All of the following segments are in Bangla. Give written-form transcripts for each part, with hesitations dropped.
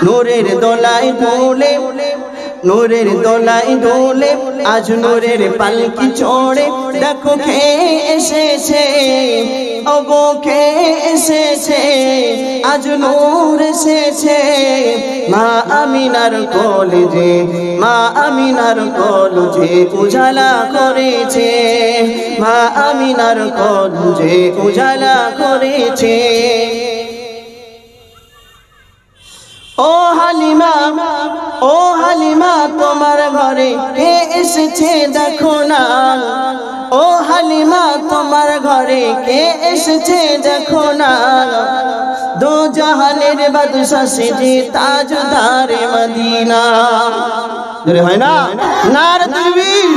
নূরের দোলায় দোলে, নূরের দোলায় দোলে, আজ নূরের পালকি চড়ে দেখো কে এসেছে, ওগো কে এসেছে, আজ নূর এসেছে। মা আমিনার কলেজে, মা আমিনার কলেজে উজালা করেছে, মা আমিনার কলেজে উজালা করেছে। ও হালিমা, ও হালিমা তোমার ঘরে কে এসেছে দেখো না, ও হালিমা তোমার ঘরে কে এসেছে দেখো না, দো জাহানের বাদশা সেজে তাজদারে মদিনা। জোরে হয় না নারে তাকবীর।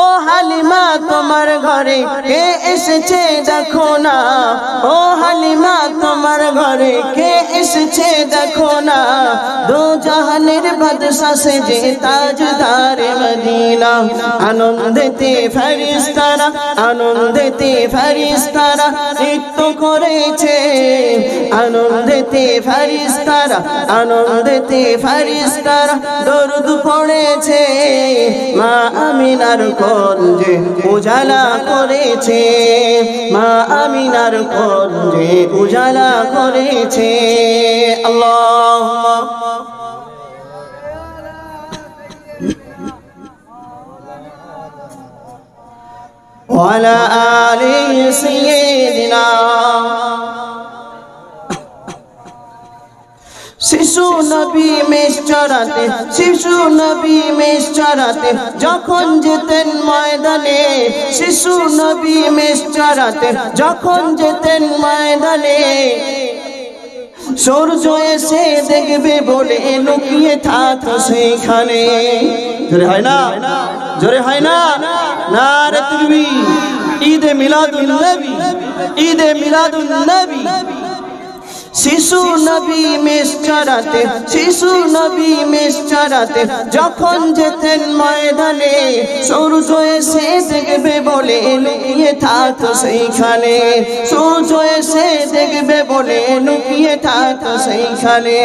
ও হালিমা তোমার ঘরে কে এসেছে দেখো না, ও হালিমা তোমার ঘরে কে এসেছে দেখো না, দো জাহানের বাদশা সেজে তাজদারে মদিনা। আনন্দেতে ফেরেশতারা, আনন্দেতে ফেরেশতারা নৃত্য করেছে, আনন্দেতে ফেরেশতারা, আনন্দেতে ফেরেশতারা দরুদ পড়েছে। মা আমিনার কলেজে উজালা করেছে, মা আমিনার কলেজে উজালা করেছে। আল্লাহুম্মা ওয়া আলা আলি সাইয়্যিদিনা। শিশু নবী মেষ চরাতে, শিশু নবী মেষ চরাতে যখন যেতেন ময়দানে, শিশু নবী মেষ চরাতে যখন যেতেন ময়দানে, সূর্য এসে দেখবে বলে লুকিয়ে থাকতো সেইখানে। জোরে হয় না, জোরে হয় না নারে তাকবীর। ঈদে মিলাদুন নবী, ঈদে মিলাদুন নবী। শিশু নবী মেষ চরাতে, শিশু নবী মেষ চরাতে যখন যেতেন ময়দানে, সূর্য এসে দেখবে বলে লুকিয়ে থাকতো সেইখানে, সূর্য এসে দেখবে বলে লুকিয়ে থাকতো সেইখানে।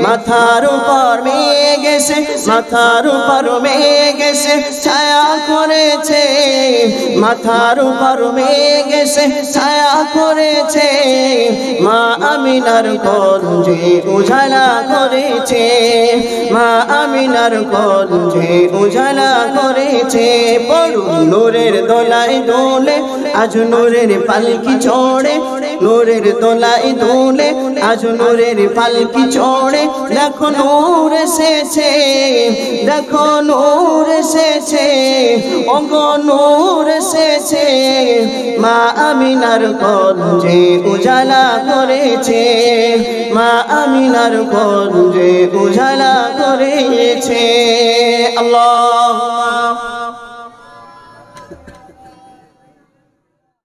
মাথার উপর মেঘ এসে, মাথার উপর মেঘ এসে ছায়া করেছে, মাথার উপর মেঘ এসে ছায়া করেছে। মা আমিনার কলেজে উজালা করেছে, মা আমিনার কলেজে উজালা করেছে। পড়ুন নূরের দোলায় দোলে, আজ নূরের পালকি চড়ে, নূরের দোলায় দোলে, আজ নূরের পালকি চড়ে দেখো নূর এসেছে, দেখো নূর এসেছে, ওগো নূর এসেছে। মা আমিনার কলেজে উজালা করেছে, মা আমিনার কলেজে উজালা করেছে। আল্লাহ